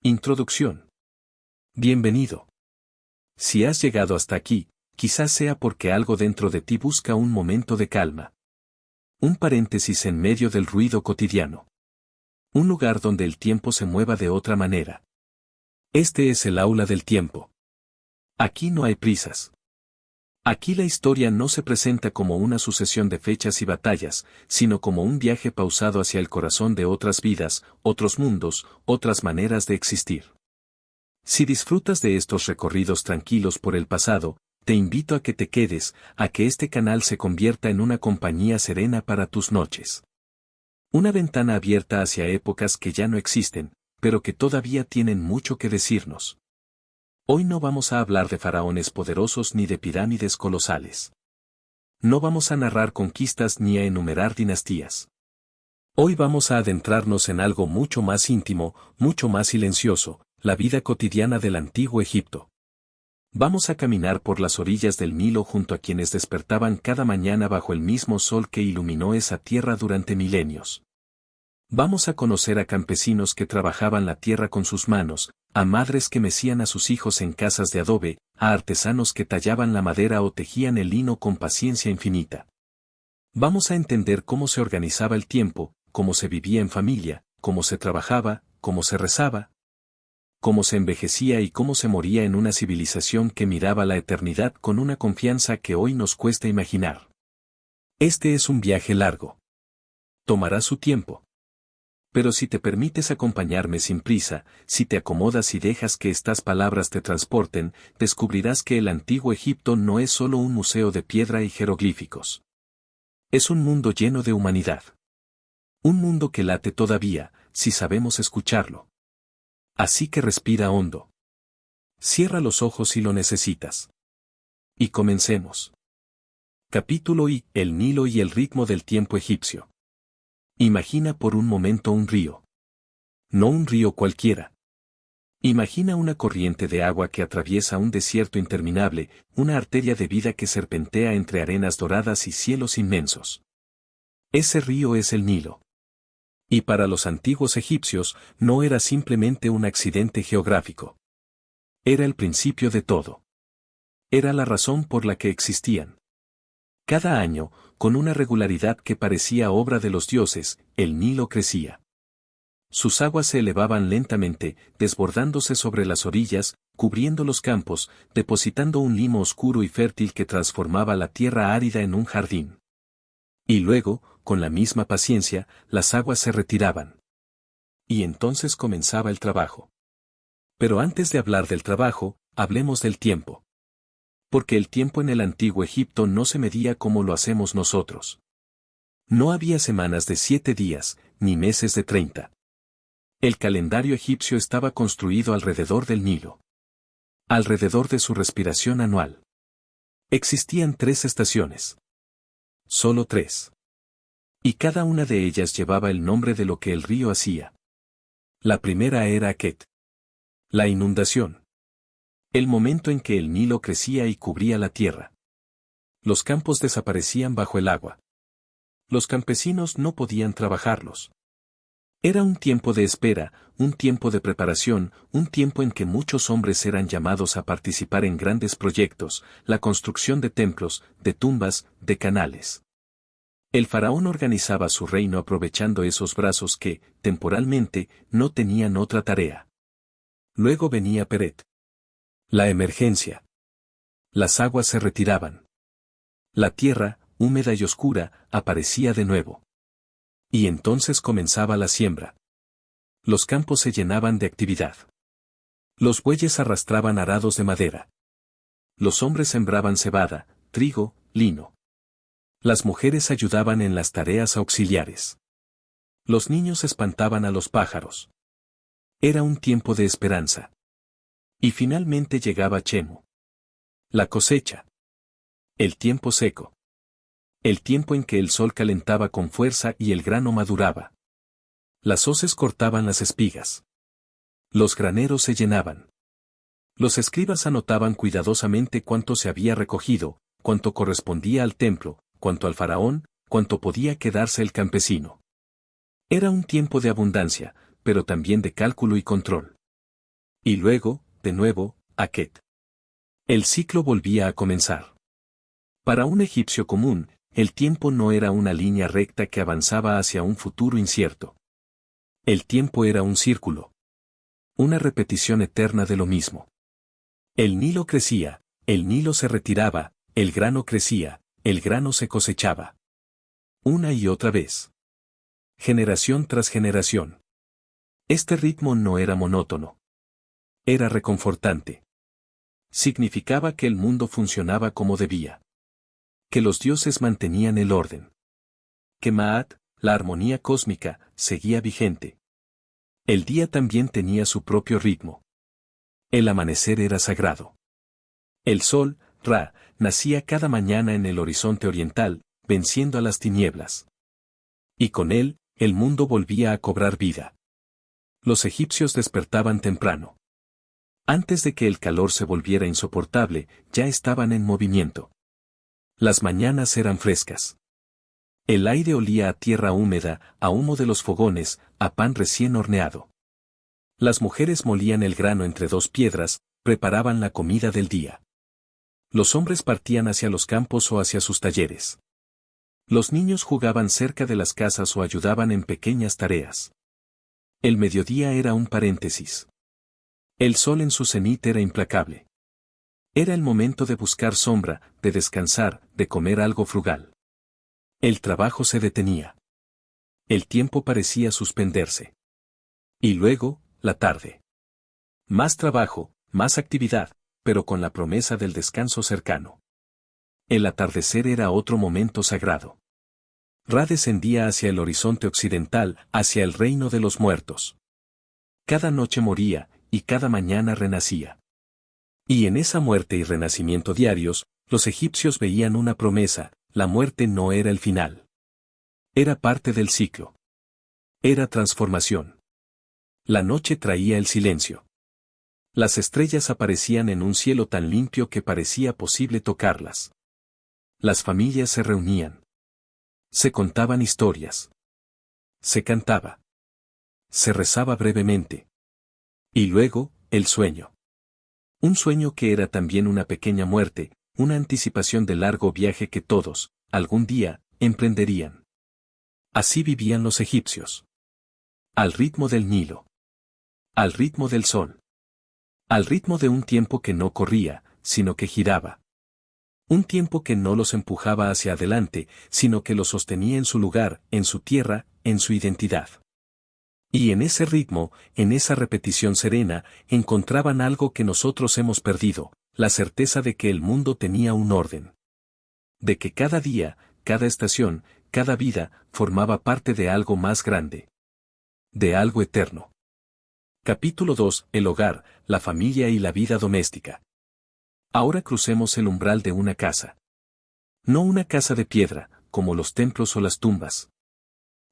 Introducción. Bienvenido. Si has llegado hasta aquí, quizás sea porque algo dentro de ti busca un momento de calma. Un paréntesis en medio del ruido cotidiano. Un lugar donde el tiempo se mueva de otra manera. Este es el aula del tiempo. Aquí no hay prisas. Aquí la historia no se presenta como una sucesión de fechas y batallas, sino como un viaje pausado hacia el corazón de otras vidas, otros mundos, otras maneras de existir. Si disfrutas de estos recorridos tranquilos por el pasado, te invito a que te quedes, a que este canal se convierta en una compañía serena para tus noches. Una ventana abierta hacia épocas que ya no existen, pero que todavía tienen mucho que decirnos. Hoy no vamos a hablar de faraones poderosos ni de pirámides colosales. No vamos a narrar conquistas ni a enumerar dinastías. Hoy vamos a adentrarnos en algo mucho más íntimo, mucho más silencioso, la vida cotidiana del antiguo Egipto. Vamos a caminar por las orillas del Nilo junto a quienes despertaban cada mañana bajo el mismo sol que iluminó esa tierra durante milenios. Vamos a conocer a campesinos que trabajaban la tierra con sus manos, a madres que mecían a sus hijos en casas de adobe, a artesanos que tallaban la madera o tejían el lino con paciencia infinita. Vamos a entender cómo se organizaba el tiempo, cómo se vivía en familia, cómo se trabajaba, cómo se rezaba, cómo se envejecía y cómo se moría en una civilización que miraba la eternidad con una confianza que hoy nos cuesta imaginar. Este es un viaje largo. Tomará su tiempo. Pero si te permites acompañarme sin prisa, si te acomodas y dejas que estas palabras te transporten, descubrirás que el antiguo Egipto no es solo un museo de piedra y jeroglíficos. Es un mundo lleno de humanidad. Un mundo que late todavía, si sabemos escucharlo. Así que respira hondo. Cierra los ojos si lo necesitas. Y comencemos. Capítulo I. El Nilo y el ritmo del tiempo egipcio. Imagina por un momento un río. No un río cualquiera. Imagina una corriente de agua que atraviesa un desierto interminable, una arteria de vida que serpentea entre arenas doradas y cielos inmensos. Ese río es el Nilo. Y para los antiguos egipcios, no era simplemente un accidente geográfico. Era el principio de todo. Era la razón por la que existían. Cada año, con una regularidad que parecía obra de los dioses, el Nilo crecía. Sus aguas se elevaban lentamente, desbordándose sobre las orillas, cubriendo los campos, depositando un limo oscuro y fértil que transformaba la tierra árida en un jardín. Y luego, con la misma paciencia, las aguas se retiraban. Y entonces comenzaba el trabajo. Pero antes de hablar del trabajo, hablemos del tiempo. Porque el tiempo en el antiguo Egipto no se medía como lo hacemos nosotros. No había semanas de 7 días, ni meses de 30. El calendario egipcio estaba construido alrededor del Nilo. Alrededor de su respiración anual. Existían 3 estaciones. Solo 3. Y cada una de ellas llevaba el nombre de lo que el río hacía. La primera era Aket. La inundación. El momento en que el Nilo crecía y cubría la tierra. Los campos desaparecían bajo el agua. Los campesinos no podían trabajarlos. Era un tiempo de espera, un tiempo de preparación, un tiempo en que muchos hombres eran llamados a participar en grandes proyectos, la construcción de templos, de tumbas, de canales. El faraón organizaba su reino aprovechando esos brazos que, temporalmente, no tenían otra tarea. Luego venía Peret. La emergencia. Las aguas se retiraban. La tierra, húmeda y oscura, aparecía de nuevo. Y entonces comenzaba la siembra. Los campos se llenaban de actividad. Los bueyes arrastraban arados de madera. Los hombres sembraban cebada, trigo, lino. Las mujeres ayudaban en las tareas auxiliares. Los niños espantaban a los pájaros. Era un tiempo de esperanza. Y finalmente llegaba Chemu. La cosecha. El tiempo seco. El tiempo en que el sol calentaba con fuerza y el grano maduraba. Las hoces cortaban las espigas. Los graneros se llenaban. Los escribas anotaban cuidadosamente cuánto se había recogido, cuánto correspondía al templo, cuánto al faraón, cuánto podía quedarse el campesino. Era un tiempo de abundancia, pero también de cálculo y control. Y luego, de nuevo, Aket. El ciclo volvía a comenzar. Para un egipcio común, el tiempo no era una línea recta que avanzaba hacia un futuro incierto. El tiempo era un círculo. Una repetición eterna de lo mismo. El Nilo crecía, el Nilo se retiraba, el grano crecía, el grano se cosechaba. Una y otra vez. Generación tras generación. Este ritmo no era monótono. Era reconfortante. Significaba que el mundo funcionaba como debía. Que los dioses mantenían el orden. Que Maat, la armonía cósmica, seguía vigente. El día también tenía su propio ritmo. El amanecer era sagrado. El sol, Ra, nacía cada mañana en el horizonte oriental, venciendo a las tinieblas. Y con él, el mundo volvía a cobrar vida. Los egipcios despertaban temprano. Antes de que el calor se volviera insoportable, ya estaban en movimiento. Las mañanas eran frescas. El aire olía a tierra húmeda, a humo de los fogones, a pan recién horneado. Las mujeres molían el grano entre dos piedras, preparaban la comida del día. Los hombres partían hacia los campos o hacia sus talleres. Los niños jugaban cerca de las casas o ayudaban en pequeñas tareas. El mediodía era un paréntesis. El sol en su cenit era implacable. Era el momento de buscar sombra, de descansar, de comer algo frugal. El trabajo se detenía. El tiempo parecía suspenderse. Y luego, la tarde. Más trabajo, más actividad, pero con la promesa del descanso cercano. El atardecer era otro momento sagrado. Ra descendía hacia el horizonte occidental, hacia el reino de los muertos. Cada noche moría, y cada mañana renacía. Y en esa muerte y renacimiento diarios, los egipcios veían una promesa: la muerte no era el final. Era parte del ciclo. Era transformación. La noche traía el silencio. Las estrellas aparecían en un cielo tan limpio que parecía posible tocarlas. Las familias se reunían. Se contaban historias. Se cantaba. Se rezaba brevemente. Y luego, el sueño. Un sueño que era también una pequeña muerte, una anticipación del largo viaje que todos, algún día, emprenderían. Así vivían los egipcios. Al ritmo del Nilo. Al ritmo del sol. Al ritmo de un tiempo que no corría, sino que giraba. Un tiempo que no los empujaba hacia adelante, sino que los sostenía en su lugar, en su tierra, en su identidad. Y en ese ritmo, en esa repetición serena, encontraban algo que nosotros hemos perdido: la certeza de que el mundo tenía un orden. De que cada día, cada estación, cada vida, formaba parte de algo más grande. De algo eterno. Capítulo 2. El hogar, la familia y la vida doméstica. Ahora crucemos el umbral de una casa. No una casa de piedra, como los templos o las tumbas.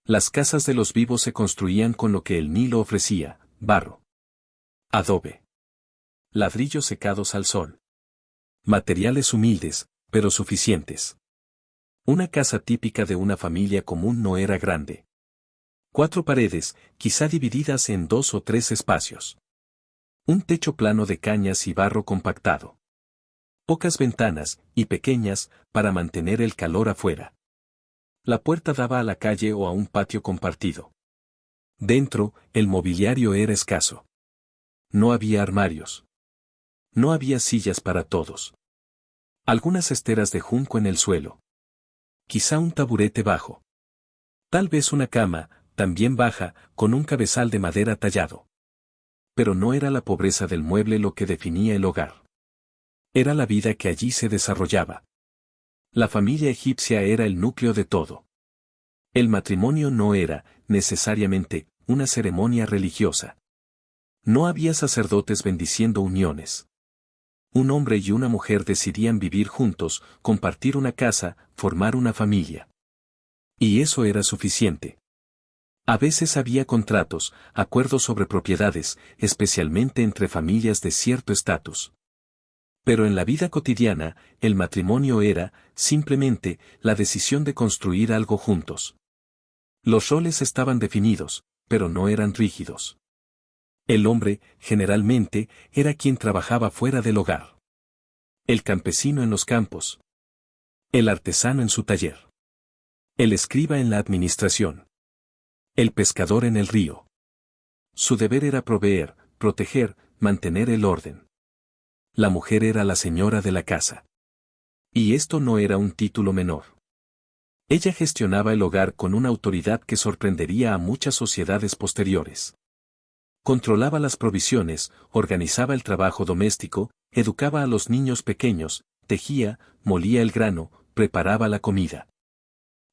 Las casas de los vivos se construían con lo que el Nilo ofrecía: barro, adobe, ladrillos secados al sol. Materiales humildes, pero suficientes. Una casa típica de una familia común no era grande. 4 paredes, quizá divididas en 2 o 3 espacios. Un techo plano de cañas y barro compactado. Pocas ventanas, y pequeñas, para mantener el calor afuera. La puerta daba a la calle o a un patio compartido. Dentro, el mobiliario era escaso. No había armarios. No había sillas para todos. Algunas esteras de junco en el suelo. Quizá un taburete bajo. Tal vez una cama, también baja, con un cabezal de madera tallado. Pero no era la pobreza del mueble lo que definía el hogar. Era la vida que allí se desarrollaba. La familia egipcia era el núcleo de todo. El matrimonio no era, necesariamente, una ceremonia religiosa. No había sacerdotes bendiciendo uniones. Un hombre y una mujer decidían vivir juntos, compartir una casa, formar una familia. Y eso era suficiente. A veces había contratos, acuerdos sobre propiedades, especialmente entre familias de cierto estatus. Pero en la vida cotidiana, el matrimonio era, simplemente, la decisión de construir algo juntos. Los roles estaban definidos, pero no eran rígidos. El hombre, generalmente, era quien trabajaba fuera del hogar. El campesino en los campos. El artesano en su taller. El escriba en la administración. El pescador en el río. Su deber era proveer, proteger, mantener el orden. La mujer era la señora de la casa. Y esto no era un título menor. Ella gestionaba el hogar con una autoridad que sorprendería a muchas sociedades posteriores. Controlaba las provisiones, organizaba el trabajo doméstico, educaba a los niños pequeños, tejía, molía el grano, preparaba la comida.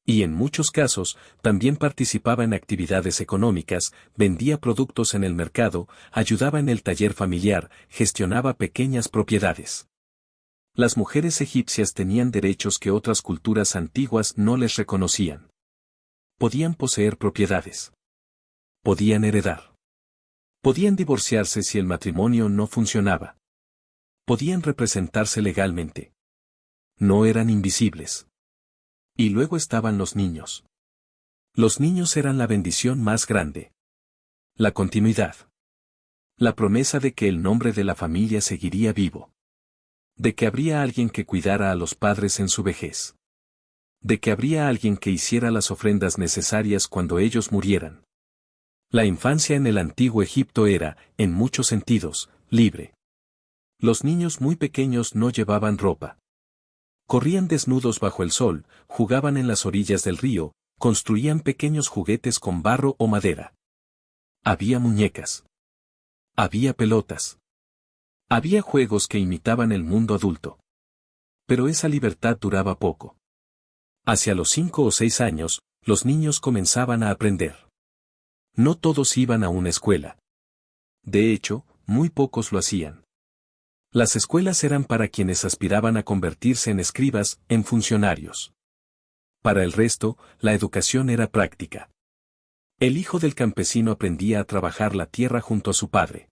Y en muchos casos, también participaba en actividades económicas, vendía productos en el mercado, ayudaba en el taller familiar, gestionaba pequeñas propiedades. Las mujeres egipcias tenían derechos que otras culturas antiguas no les reconocían. Podían poseer propiedades. Podían heredar. Podían divorciarse si el matrimonio no funcionaba. Podían representarse legalmente. No eran invisibles. Y luego estaban los niños. Los niños eran la bendición más grande. La continuidad. La promesa de que el nombre de la familia seguiría vivo. De que habría alguien que cuidara a los padres en su vejez. De que habría alguien que hiciera las ofrendas necesarias cuando ellos murieran. La infancia en el antiguo Egipto era, en muchos sentidos, libre. Los niños muy pequeños no llevaban ropa. Corrían desnudos bajo el sol, jugaban en las orillas del río, construían pequeños juguetes con barro o madera. Había muñecas. Había pelotas. Había juegos que imitaban el mundo adulto. Pero esa libertad duraba poco. Hacia los 5 o 6 años, los niños comenzaban a aprender. No todos iban a una escuela. De hecho, muy pocos lo hacían. Las escuelas eran para quienes aspiraban a convertirse en escribas, en funcionarios. Para el resto, la educación era práctica. El hijo del campesino aprendía a trabajar la tierra junto a su padre.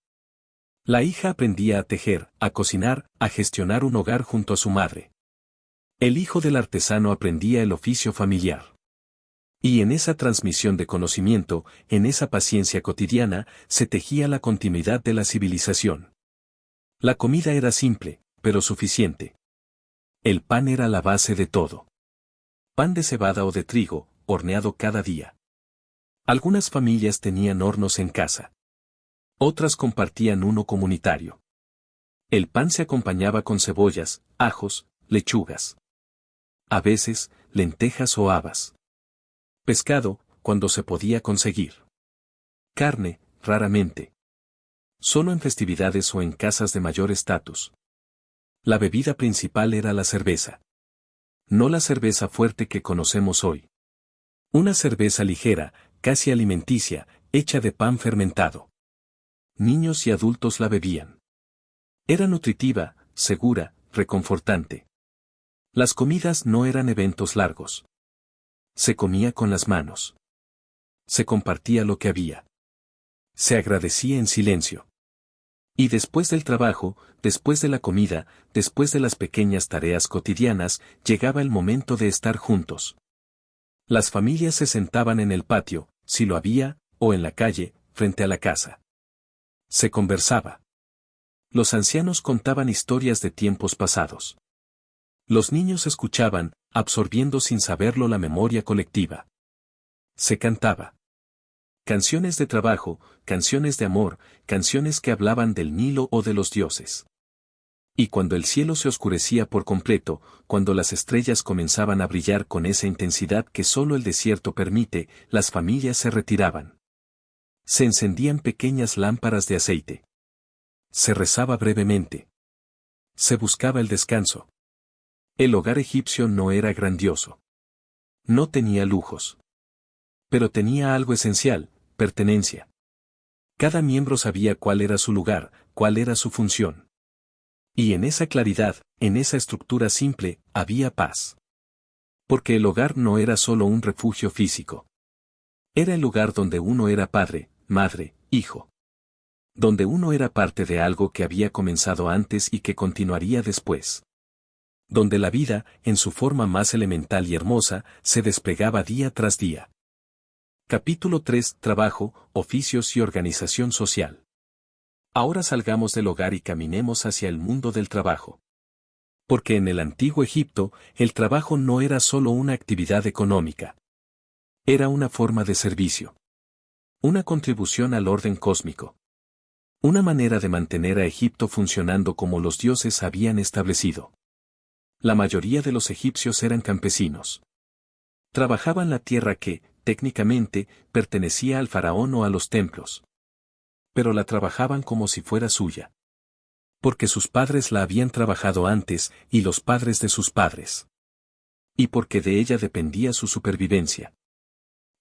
La hija aprendía a tejer, a cocinar, a gestionar un hogar junto a su madre. El hijo del artesano aprendía el oficio familiar. Y en esa transmisión de conocimiento, en esa paciencia cotidiana, se tejía la continuidad de la civilización. La comida era simple, pero suficiente. El pan era la base de todo. Pan de cebada o de trigo, horneado cada día. Algunas familias tenían hornos en casa. Otras compartían uno comunitario. El pan se acompañaba con cebollas, ajos, lechugas. A veces, lentejas o habas. Pescado, cuando se podía conseguir. Carne, raramente. Solo en festividades o en casas de mayor estatus. La bebida principal era la cerveza. No la cerveza fuerte que conocemos hoy. Una cerveza ligera, casi alimenticia, hecha de pan fermentado. Niños y adultos la bebían. Era nutritiva, segura, reconfortante. Las comidas no eran eventos largos. Se comía con las manos. Se compartía lo que había. Se agradecía en silencio. Y después del trabajo, después de la comida, después de las pequeñas tareas cotidianas, llegaba el momento de estar juntos. Las familias se sentaban en el patio, si lo había, o en la calle, frente a la casa. Se conversaba. Los ancianos contaban historias de tiempos pasados. Los niños escuchaban, absorbiendo sin saberlo la memoria colectiva. Se cantaba. Canciones de trabajo, canciones de amor, canciones que hablaban del Nilo o de los dioses. Y cuando el cielo se oscurecía por completo, cuando las estrellas comenzaban a brillar con esa intensidad que solo el desierto permite, las familias se retiraban. Se encendían pequeñas lámparas de aceite. Se rezaba brevemente. Se buscaba el descanso. El hogar egipcio no era grandioso. No tenía lujos. Pero tenía algo esencial: pertenencia. Cada miembro sabía cuál era su lugar, cuál era su función. Y en esa claridad, en esa estructura simple, había paz. Porque el hogar no era solo un refugio físico. Era el lugar donde uno era padre, madre, hijo. Donde uno era parte de algo que había comenzado antes y que continuaría después. Donde la vida, en su forma más elemental y hermosa, se desplegaba día tras día. Capítulo 3: Trabajo, oficios y organización social. Ahora salgamos del hogar y caminemos hacia el mundo del trabajo. Porque en el antiguo Egipto, el trabajo no era solo una actividad económica. Era una forma de servicio. Una contribución al orden cósmico. Una manera de mantener a Egipto funcionando como los dioses habían establecido. La mayoría de los egipcios eran campesinos. Trabajaban la tierra que, técnicamente, pertenecía al faraón o a los templos. Pero la trabajaban como si fuera suya. Porque sus padres la habían trabajado antes y los padres de sus padres. Y porque de ella dependía su supervivencia.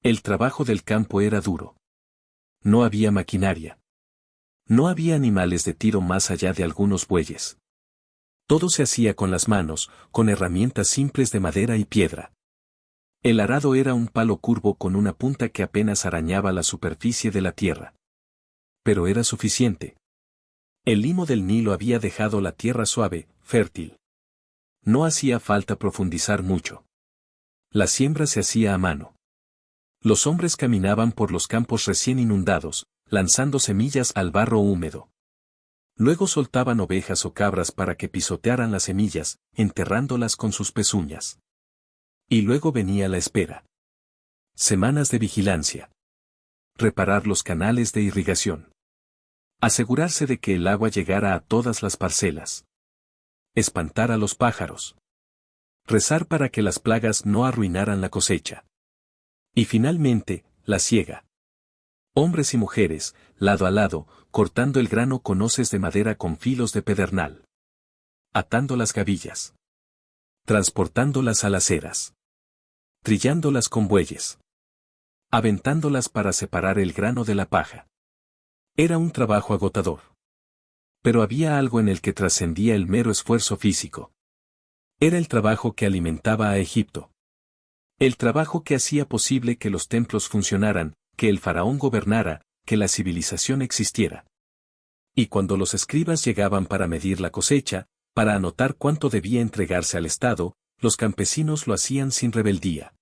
El trabajo del campo era duro. No había maquinaria. No había animales de tiro más allá de algunos bueyes. Todo se hacía con las manos, con herramientas simples de madera y piedra. El arado era un palo curvo con una punta que apenas arañaba la superficie de la tierra. Pero era suficiente. El limo del Nilo había dejado la tierra suave, fértil. No hacía falta profundizar mucho. La siembra se hacía a mano. Los hombres caminaban por los campos recién inundados, lanzando semillas al barro húmedo. Luego soltaban ovejas o cabras para que pisotearan las semillas, enterrándolas con sus pezuñas. Y luego venía la espera. Semanas de vigilancia. Reparar los canales de irrigación. Asegurarse de que el agua llegara a todas las parcelas. Espantar a los pájaros. Rezar para que las plagas no arruinaran la cosecha. Y finalmente, la siega. Hombres y mujeres, lado a lado, cortando el grano con hoces de madera con filos de pedernal. Atando las gavillas. Transportando las alaceras. Trillándolas con bueyes. Aventándolas para separar el grano de la paja. Era un trabajo agotador. Pero había algo en el que trascendía el mero esfuerzo físico. Era el trabajo que alimentaba a Egipto. El trabajo que hacía posible que los templos funcionaran, que el faraón gobernara, que la civilización existiera. Y cuando los escribas llegaban para medir la cosecha, para anotar cuánto debía entregarse al Estado, los campesinos lo hacían sin rebeldía.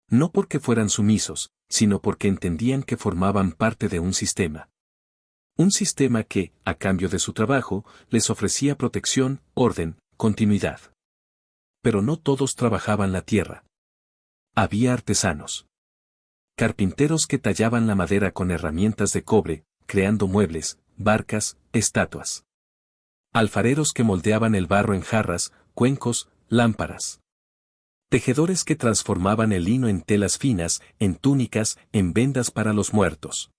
No porque fueran sumisos, sino porque entendían que formaban parte de un sistema. Un sistema que, a cambio de su trabajo, les ofrecía protección, orden, continuidad. Pero no todos trabajaban la tierra. Había artesanos. Carpinteros que tallaban la madera con herramientas de cobre, creando muebles, barcas, estatuas. Alfareros que moldeaban el barro en jarras, cuencos, lámparas. Tejedores que transformaban el lino en telas finas, en túnicas, en vendas para los muertos.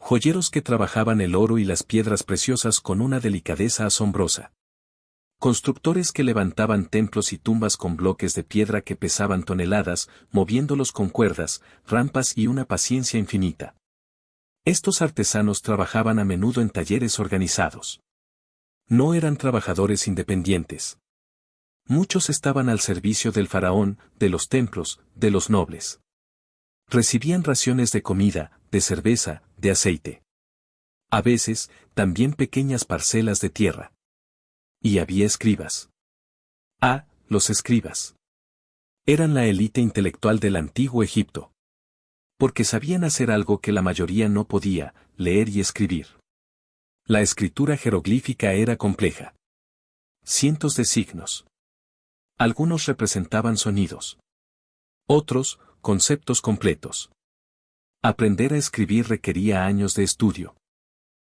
Joyeros que trabajaban el oro y las piedras preciosas con una delicadeza asombrosa. Constructores que levantaban templos y tumbas con bloques de piedra que pesaban toneladas, moviéndolos con cuerdas, rampas y una paciencia infinita. Estos artesanos trabajaban a menudo en talleres organizados. No eran trabajadores independientes. Muchos estaban al servicio del faraón, de los templos, de los nobles. Recibían raciones de comida, de cerveza, de aceite. A veces, también pequeñas parcelas de tierra. Y había escribas. Los escribas. Eran la élite intelectual del antiguo Egipto. Porque sabían hacer algo que la mayoría no podía, leer y escribir. La escritura jeroglífica era compleja. Cientos de signos. Algunos representaban sonidos. Otros, conceptos completos. Aprender a escribir requería años de estudio.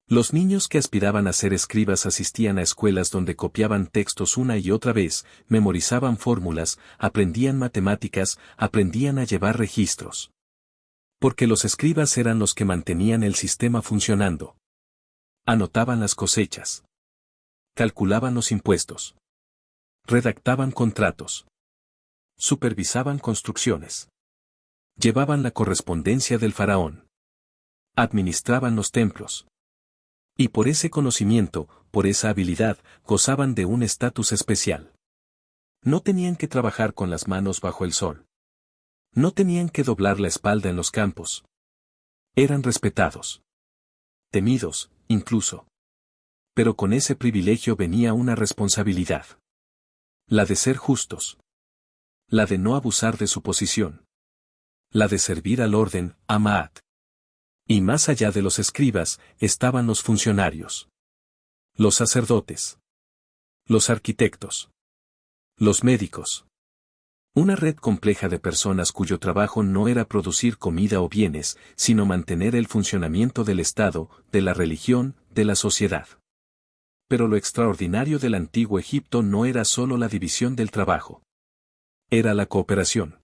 Los niños que aspiraban a ser escribas asistían a escuelas donde copiaban textos una y otra vez, memorizaban fórmulas, aprendían matemáticas, aprendían a llevar registros. Porque los escribas eran los que mantenían el sistema funcionando. Anotaban las cosechas. Calculaban los impuestos. Redactaban contratos. Supervisaban construcciones. Llevaban la correspondencia del faraón. Administraban los templos. Y por ese conocimiento, por esa habilidad, gozaban de un estatus especial. No tenían que trabajar con las manos bajo el sol. No tenían que doblar la espalda en los campos. Eran respetados. Temidos, incluso. Pero con ese privilegio venía una responsabilidad. La de ser justos. La de no abusar de su posición. La de servir al orden, Amaat. Y más allá de los escribas, estaban los funcionarios. Los sacerdotes. Los arquitectos. Los médicos. Una red compleja de personas cuyo trabajo no era producir comida o bienes, sino mantener el funcionamiento del Estado, de la religión, de la sociedad. Pero lo extraordinario del antiguo Egipto no era solo la división del trabajo. Era la cooperación.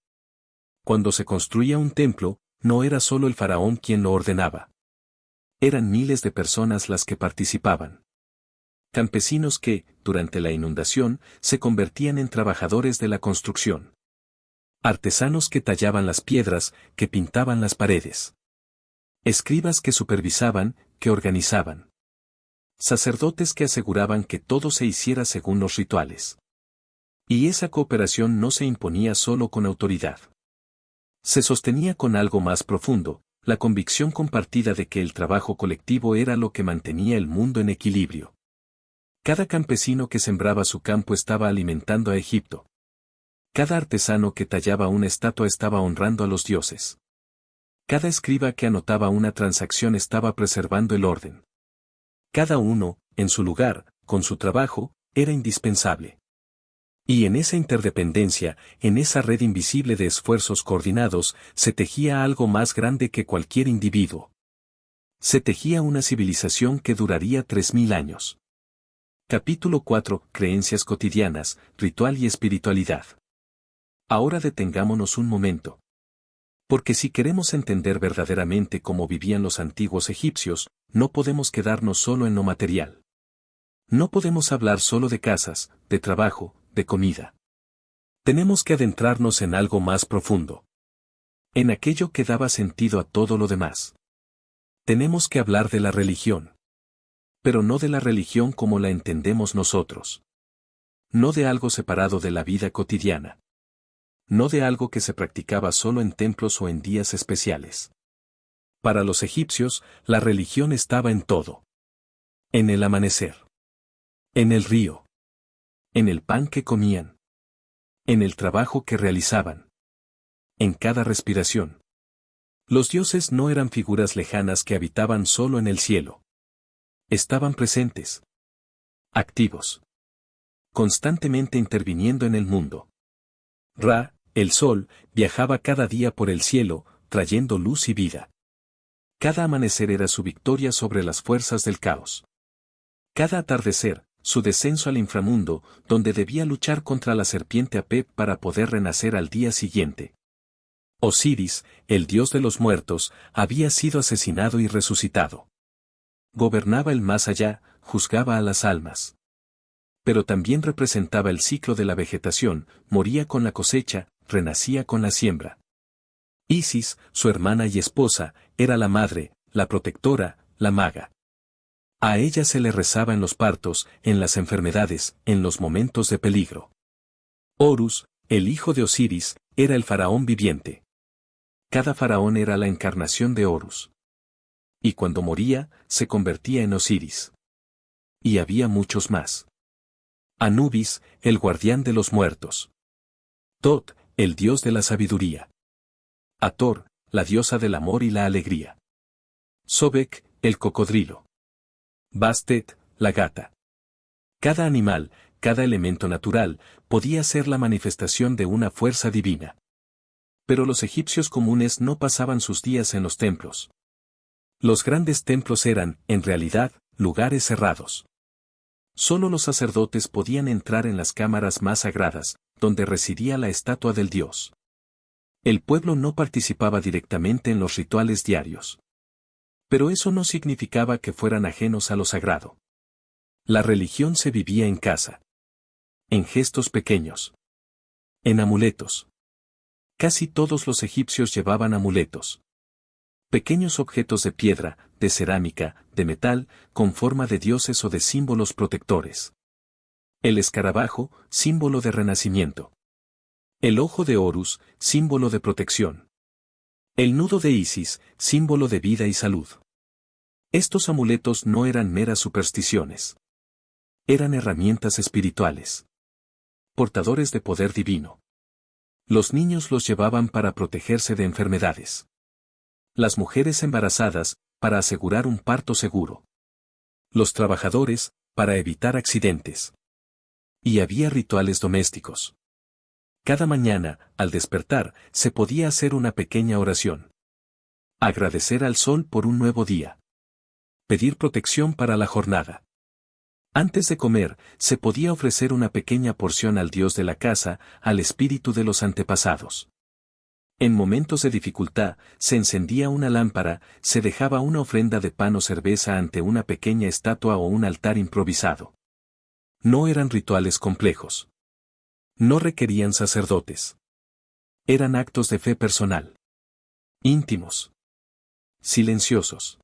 Cuando se construía un templo, no era solo el faraón quien lo ordenaba. Eran miles de personas las que participaban. Campesinos que, durante la inundación, se convertían en trabajadores de la construcción. Artesanos que tallaban las piedras, que pintaban las paredes. Escribas que supervisaban, que organizaban. Sacerdotes que aseguraban que todo se hiciera según los rituales. Y esa cooperación no se imponía solo con autoridad. Se sostenía con algo más profundo, la convicción compartida de que el trabajo colectivo era lo que mantenía el mundo en equilibrio. Cada campesino que sembraba su campo estaba alimentando a Egipto. Cada artesano que tallaba una estatua estaba honrando a los dioses. Cada escriba que anotaba una transacción estaba preservando el orden. Cada uno, en su lugar, con su trabajo, era indispensable. Y en esa interdependencia, en esa red invisible de esfuerzos coordinados, se tejía algo más grande que cualquier individuo. Se tejía una civilización que duraría 3000 años. Capítulo 4. Creencias cotidianas, ritual y espiritualidad. Ahora detengámonos un momento. Porque si queremos entender verdaderamente cómo vivían los antiguos egipcios, no podemos quedarnos solo en lo material. No podemos hablar solo de casas, de trabajo, de comida. Tenemos que adentrarnos en algo más profundo. En aquello que daba sentido a todo lo demás. Tenemos que hablar de la religión. Pero no de la religión como la entendemos nosotros. No de algo separado de la vida cotidiana. No de algo que se practicaba solo en templos o en días especiales. Para los egipcios, la religión estaba en todo. En el amanecer. En el río. En el pan que comían. En el trabajo que realizaban. En cada respiración. Los dioses no eran figuras lejanas que habitaban solo en el cielo. Estaban presentes. Activos. Constantemente interviniendo en el mundo. Ra, el sol, viajaba cada día por el cielo, trayendo luz y vida. Cada amanecer era su victoria sobre las fuerzas del caos. Cada atardecer, su descenso al inframundo, donde debía luchar contra la serpiente Apep para poder renacer al día siguiente. Osiris, el dios de los muertos, había sido asesinado y resucitado. Gobernaba el más allá, juzgaba a las almas. Pero también representaba el ciclo de la vegetación, moría con la cosecha, renacía con la siembra. Isis, su hermana y esposa, era la madre, la protectora, la maga. A ella se le rezaba en los partos, en las enfermedades, en los momentos de peligro. Horus, el hijo de Osiris, era el faraón viviente. Cada faraón era la encarnación de Horus. Y cuando moría, se convertía en Osiris. Y había muchos más. Anubis, el guardián de los muertos. Tot, el dios de la sabiduría. Hathor, la diosa del amor y la alegría. Sobek, el cocodrilo. Bastet, la gata. Cada animal, cada elemento natural, podía ser la manifestación de una fuerza divina. Pero los egipcios comunes no pasaban sus días en los templos. Los grandes templos eran, en realidad, lugares cerrados. Solo los sacerdotes podían entrar en las cámaras más sagradas, donde residía la estatua del dios. El pueblo no participaba directamente en los rituales diarios. Pero eso no significaba que fueran ajenos a lo sagrado. La religión se vivía en casa. En gestos pequeños. En amuletos. Casi todos los egipcios llevaban amuletos. Pequeños objetos de piedra, de cerámica, de metal, con forma de dioses o de símbolos protectores. El escarabajo, símbolo de renacimiento. El ojo de Horus, símbolo de protección. El nudo de Isis, símbolo de vida y salud. Estos amuletos no eran meras supersticiones. Eran herramientas espirituales. Portadores de poder divino. Los niños los llevaban para protegerse de enfermedades. Las mujeres embarazadas, para asegurar un parto seguro. Los trabajadores, para evitar accidentes. Y había rituales domésticos. Cada mañana, al despertar, se podía hacer una pequeña oración. Agradecer al sol por un nuevo día. Pedir protección para la jornada. Antes de comer, se podía ofrecer una pequeña porción al dios de la casa, al espíritu de los antepasados. En momentos de dificultad, se encendía una lámpara, se dejaba una ofrenda de pan o cerveza ante una pequeña estatua o un altar improvisado. No eran rituales complejos. No requerían sacerdotes. Eran actos de fe personal. Íntimos. Silenciosos.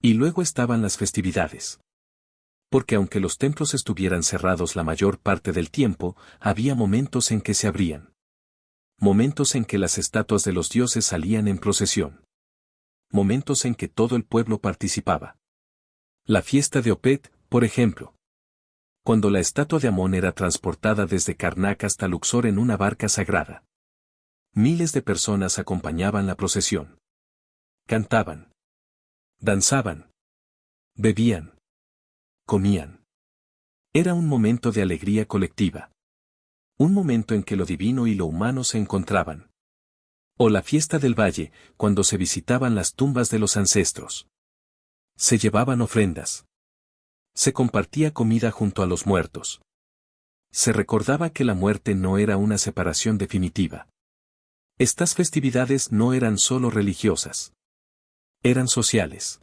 Y luego estaban las festividades. Porque aunque los templos estuvieran cerrados la mayor parte del tiempo, había momentos en que se abrían. Momentos en que las estatuas de los dioses salían en procesión. Momentos en que todo el pueblo participaba. La fiesta de Opet, por ejemplo. Cuando la estatua de Amón era transportada desde Karnak hasta Luxor en una barca sagrada. Miles de personas acompañaban la procesión. Cantaban. Danzaban. Bebían. Comían. Era un momento de alegría colectiva. Un momento en que lo divino y lo humano se encontraban. O la fiesta del valle, cuando se visitaban las tumbas de los ancestros. Se llevaban ofrendas. Se compartía comida junto a los muertos. Se recordaba que la muerte no era una separación definitiva. Estas festividades no eran solo religiosas. Eran sociales.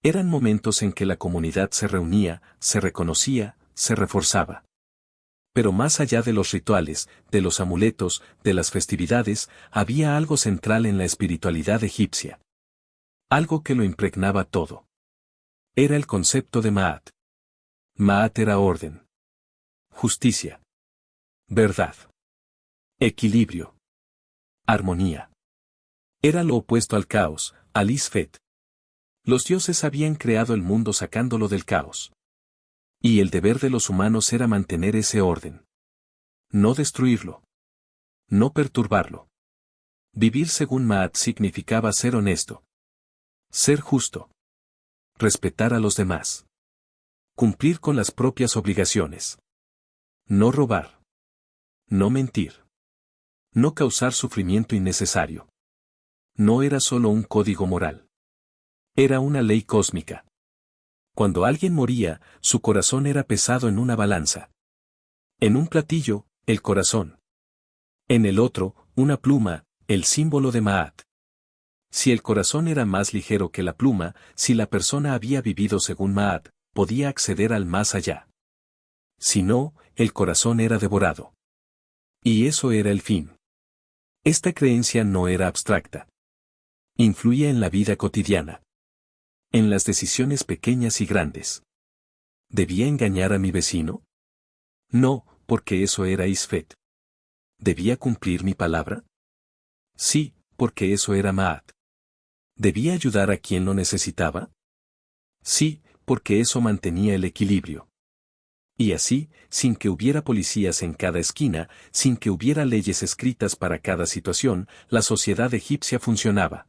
Eran momentos en que la comunidad se reunía, se reconocía, se reforzaba. Pero más allá de los rituales, de los amuletos, de las festividades, había algo central en la espiritualidad egipcia. Algo que lo impregnaba todo. Era el concepto de Ma'at. Ma'at era orden. Justicia. Verdad. Equilibrio. Armonía. Era lo opuesto al caos, al Isfet. Los dioses habían creado el mundo sacándolo del caos. Y el deber de los humanos era mantener ese orden. No destruirlo. No perturbarlo. Vivir según Ma'at significaba ser honesto. Ser justo. Respetar a los demás. Cumplir con las propias obligaciones. No robar. No mentir. No causar sufrimiento innecesario. No era solo un código moral. Era una ley cósmica. Cuando alguien moría, su corazón era pesado en una balanza. En un platillo, el corazón. En el otro, una pluma, el símbolo de Ma'at. Si el corazón era más ligero que la pluma, si la persona había vivido según Ma'at, podía acceder al más allá. Si no, el corazón era devorado. Y eso era el fin. Esta creencia no era abstracta. Influía en la vida cotidiana. En las decisiones pequeñas y grandes. ¿Debía engañar a mi vecino? No, porque eso era Isfet. ¿Debía cumplir mi palabra? Sí, porque eso era Ma'at. ¿Debía ayudar a quien lo necesitaba? Sí, porque eso mantenía el equilibrio. Y así, sin que hubiera policías en cada esquina, sin que hubiera leyes escritas para cada situación, la sociedad egipcia funcionaba.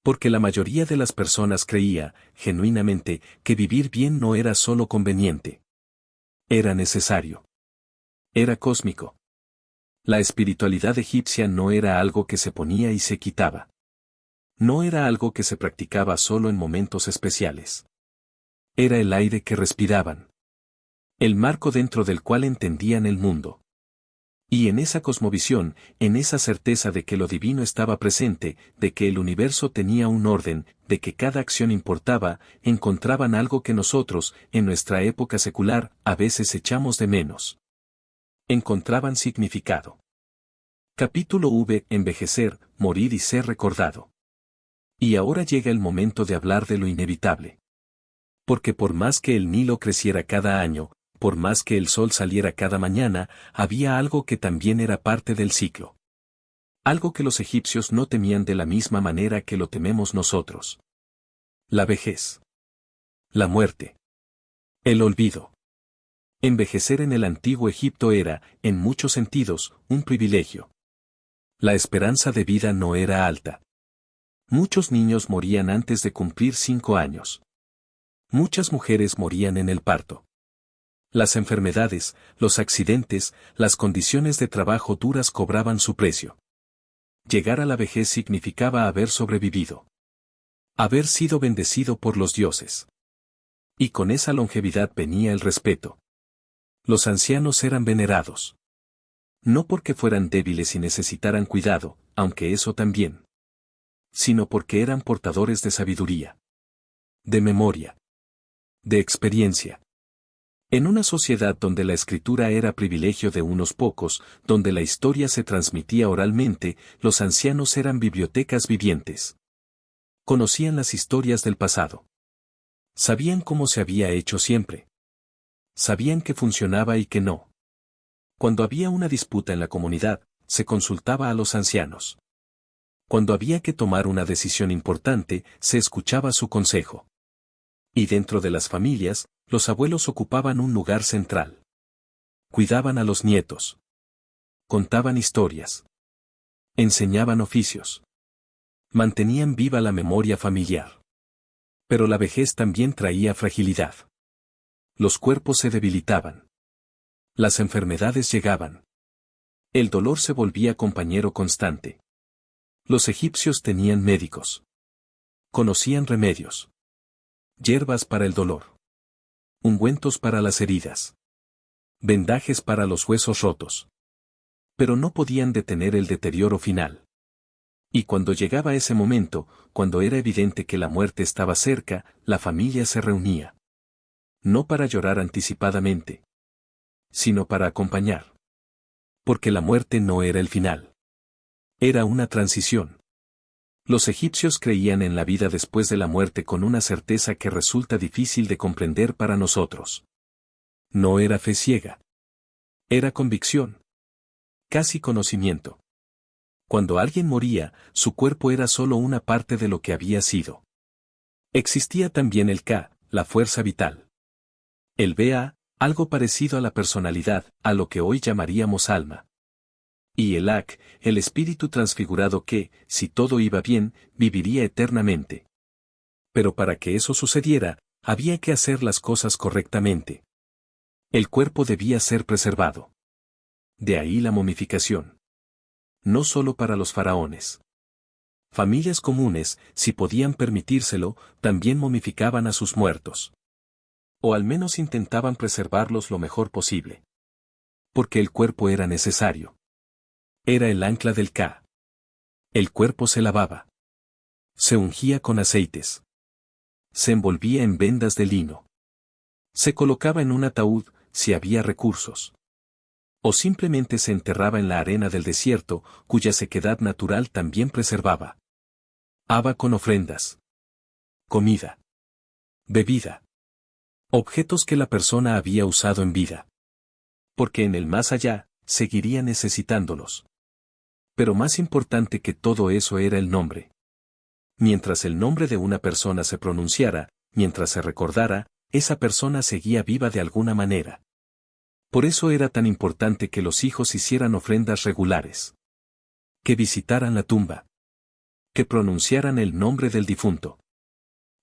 Porque la mayoría de las personas creía, genuinamente, que vivir bien no era solo conveniente. Era necesario. Era cósmico. La espiritualidad egipcia no era algo que se ponía y se quitaba. No era algo que se practicaba solo en momentos especiales. Era el aire que respiraban. El marco dentro del cual entendían el mundo. Y en esa cosmovisión, en esa certeza de que lo divino estaba presente, de que el universo tenía un orden, de que cada acción importaba, encontraban algo que nosotros, en nuestra época secular, a veces echamos de menos. Encontraban significado. Capítulo V. Envejecer, morir y ser recordado. Y ahora llega el momento de hablar de lo inevitable. Porque por más que el Nilo creciera cada año, por más que el sol saliera cada mañana, había algo que también era parte del ciclo. Algo que los egipcios no temían de la misma manera que lo tememos nosotros. La vejez. La muerte. El olvido. Envejecer en el antiguo Egipto era, en muchos sentidos, un privilegio. La esperanza de vida no era alta. Muchos niños morían antes de cumplir 5 años. Muchas mujeres morían en el parto. Las enfermedades, los accidentes, las condiciones de trabajo duras cobraban su precio. Llegar a la vejez significaba haber sobrevivido. Haber sido bendecido por los dioses. Y con esa longevidad venía el respeto. Los ancianos eran venerados. No porque fueran débiles y necesitaran cuidado, aunque eso también. Sino porque eran portadores de sabiduría. De memoria. De experiencia. En una sociedad donde la escritura era privilegio de unos pocos, donde la historia se transmitía oralmente, los ancianos eran bibliotecas vivientes. Conocían las historias del pasado. Sabían cómo se había hecho siempre. Sabían que funcionaba y que no. Cuando había una disputa en la comunidad, se consultaba a los ancianos. Cuando había que tomar una decisión importante, se escuchaba su consejo. Y dentro de las familias, los abuelos ocupaban un lugar central. Cuidaban a los nietos. Contaban historias. Enseñaban oficios. Mantenían viva la memoria familiar. Pero la vejez también traía fragilidad. Los cuerpos se debilitaban. Las enfermedades llegaban. El dolor se volvía compañero constante. Los egipcios tenían médicos. Conocían remedios. Hierbas para el dolor. Ungüentos para las heridas. Vendajes para los huesos rotos. Pero no podían detener el deterioro final. Y cuando llegaba ese momento, cuando era evidente que la muerte estaba cerca, la familia se reunía. No para llorar anticipadamente, sino para acompañar. Porque la muerte no era el final. Era una transición. Los egipcios creían en la vida después de la muerte con una certeza que resulta difícil de comprender para nosotros. No era fe ciega. Era convicción. Casi conocimiento. Cuando alguien moría, su cuerpo era solo una parte de lo que había sido. Existía también el Ka, la fuerza vital. El Ba, algo parecido a la personalidad, a lo que hoy llamaríamos alma. Y el Ak, el espíritu transfigurado que, si todo iba bien, viviría eternamente. Pero para que eso sucediera, había que hacer las cosas correctamente. El cuerpo debía ser preservado. De ahí la momificación. No solo para los faraones. Familias comunes, si podían permitírselo, también momificaban a sus muertos. O al menos intentaban preservarlos lo mejor posible. Porque el cuerpo era necesario. Era el ancla del Ka. El cuerpo se lavaba. Se ungía con aceites. Se envolvía en vendas de lino. Se colocaba en un ataúd, si había recursos. O simplemente se enterraba en la arena del desierto, cuya sequedad natural también preservaba. Haba con ofrendas. Comida. Bebida. Objetos que la persona había usado en vida. Porque en el más allá, seguiría necesitándolos. Pero más importante que todo eso era el nombre. Mientras el nombre de una persona se pronunciara, mientras se recordara, esa persona seguía viva de alguna manera. Por eso era tan importante que los hijos hicieran ofrendas regulares. Que visitaran la tumba. Que pronunciaran el nombre del difunto.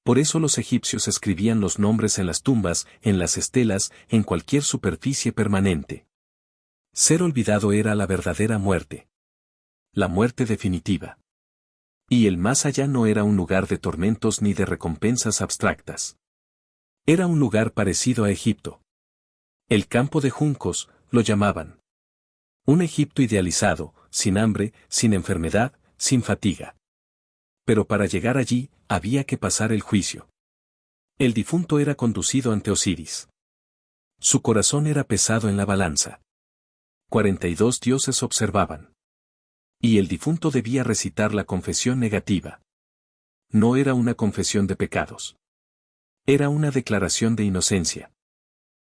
Por eso los egipcios escribían los nombres en las tumbas, en las estelas, en cualquier superficie permanente. Ser olvidado era la verdadera muerte. La muerte definitiva. Y el más allá no era un lugar de tormentos ni de recompensas abstractas. Era un lugar parecido a Egipto. El campo de juncos, lo llamaban. Un Egipto idealizado, sin hambre, sin enfermedad, sin fatiga. Pero para llegar allí, había que pasar el juicio. El difunto era conducido ante Osiris. Su corazón era pesado en la balanza. 42 dioses observaban. Y el difunto debía recitar la confesión negativa. No era una confesión de pecados. Era una declaración de inocencia.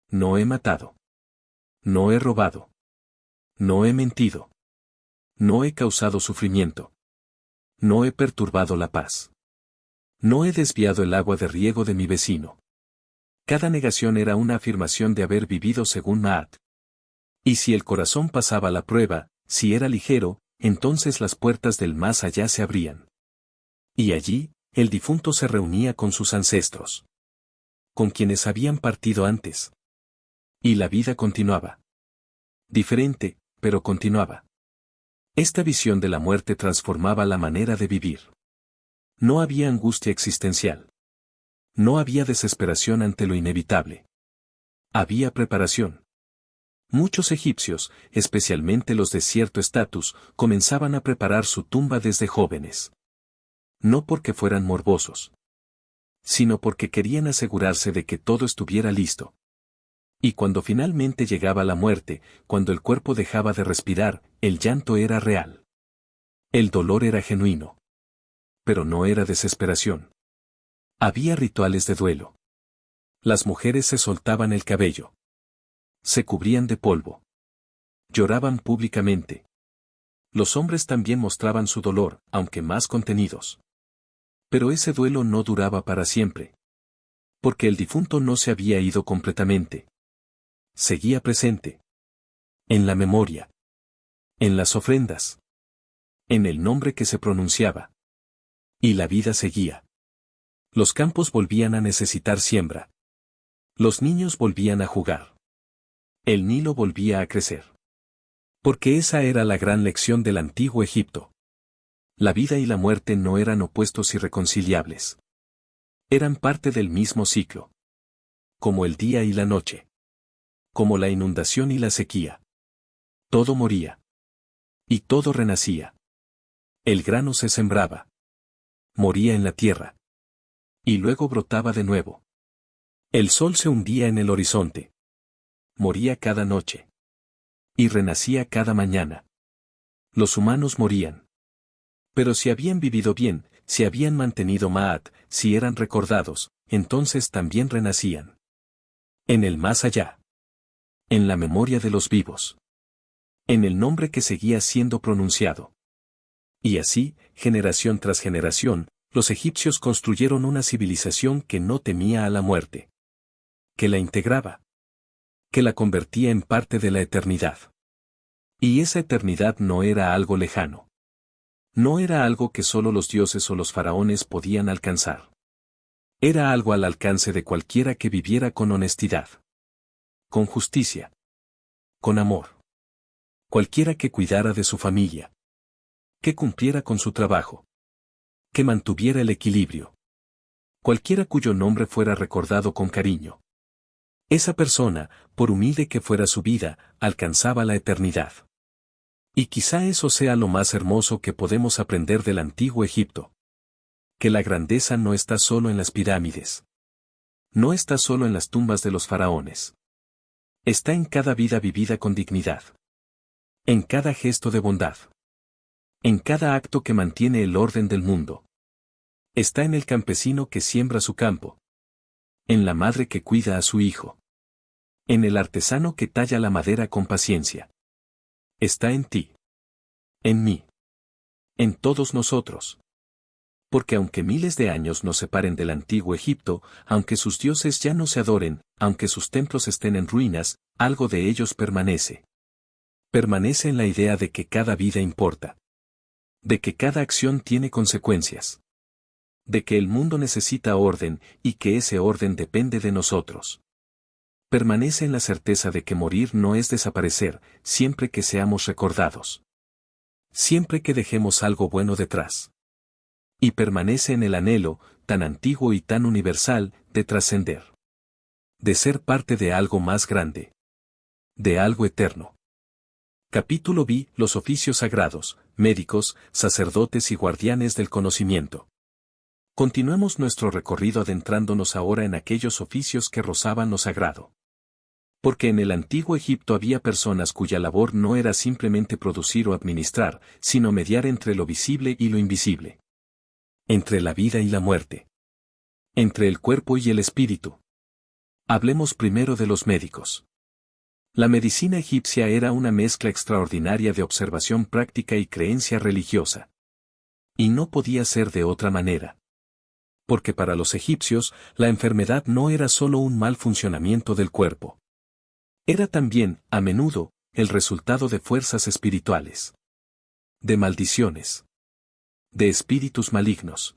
No he matado. No he robado. No he mentido. No he causado sufrimiento. No he perturbado la paz. No he desviado el agua de riego de mi vecino. Cada negación era una afirmación de haber vivido según Maat. Y si el corazón pasaba la prueba, si era ligero, entonces las puertas del más allá se abrían. Y allí, el difunto se reunía con sus ancestros, con quienes habían partido antes. Y la vida continuaba. Diferente, pero continuaba. Esta visión de la muerte transformaba la manera de vivir. No había angustia existencial. No había desesperación ante lo inevitable. Había preparación. Muchos egipcios, especialmente los de cierto estatus, comenzaban a preparar su tumba desde jóvenes. No porque fueran morbosos, sino porque querían asegurarse de que todo estuviera listo. Y cuando finalmente llegaba la muerte, cuando el cuerpo dejaba de respirar, el llanto era real. El dolor era genuino. Pero no era desesperación. Había rituales de duelo. Las mujeres se soltaban el cabello. Se cubrían de polvo. Lloraban públicamente. Los hombres también mostraban su dolor, aunque más contenidos. Pero ese duelo no duraba para siempre. Porque el difunto no se había ido completamente. Seguía presente. En la memoria. En las ofrendas. En el nombre que se pronunciaba. Y la vida seguía. Los campos volvían a necesitar siembra. Los niños volvían a jugar. El Nilo volvía a crecer. Porque esa era la gran lección del antiguo Egipto. La vida y la muerte no eran opuestos irreconciliables. Eran parte del mismo ciclo. Como el día y la noche. Como la inundación y la sequía. Todo moría. Y todo renacía. El grano se sembraba. Moría en la tierra. Y luego brotaba de nuevo. El sol se hundía en el horizonte. Moría cada noche. Y renacía cada mañana. Los humanos morían. Pero si habían vivido bien, si habían mantenido Maat, si eran recordados, entonces también renacían. En el más allá. En la memoria de los vivos. En el nombre que seguía siendo pronunciado. Y así, generación tras generación, los egipcios construyeron una civilización que no temía a la muerte. Que la integraba. Que la convertía en parte de la eternidad. Y esa eternidad no era algo lejano. No era algo que solo los dioses o los faraones podían alcanzar. Era algo al alcance de cualquiera que viviera con honestidad. Con justicia. Con amor. Cualquiera que cuidara de su familia. Que cumpliera con su trabajo. Que mantuviera el equilibrio. Cualquiera cuyo nombre fuera recordado con cariño. Esa persona, por humilde que fuera su vida, alcanzaba la eternidad. Y quizá eso sea lo más hermoso que podemos aprender del antiguo Egipto. Que la grandeza no está solo en las pirámides. No está solo en las tumbas de los faraones. Está en cada vida vivida con dignidad. En cada gesto de bondad. En cada acto que mantiene el orden del mundo. Está en el campesino que siembra su campo. En la madre que cuida a su hijo. En el artesano que talla la madera con paciencia. Está en ti. En mí. En todos nosotros. Porque aunque miles de años nos separen del antiguo Egipto, aunque sus dioses ya no se adoren, aunque sus templos estén en ruinas, algo de ellos permanece. Permanece en la idea de que cada vida importa. De que cada acción tiene consecuencias. De que el mundo necesita orden, y que ese orden depende de nosotros. Permanece en la certeza de que morir no es desaparecer, siempre que seamos recordados. Siempre que dejemos algo bueno detrás. Y permanece en el anhelo, tan antiguo y tan universal, de trascender. De ser parte de algo más grande. De algo eterno. Capítulo B. Los oficios sagrados, médicos, sacerdotes y guardianes del conocimiento. Continuemos nuestro recorrido adentrándonos ahora en aquellos oficios que rozaban lo sagrado. Porque en el antiguo Egipto había personas cuya labor no era simplemente producir o administrar, sino mediar entre lo visible y lo invisible. Entre la vida y la muerte. Entre el cuerpo y el espíritu. Hablemos primero de los médicos. La medicina egipcia era una mezcla extraordinaria de observación práctica y creencia religiosa. Y no podía ser de otra manera. Porque para los egipcios, la enfermedad no era solo un mal funcionamiento del cuerpo. Era también, a menudo, el resultado de fuerzas espirituales. De maldiciones. De espíritus malignos.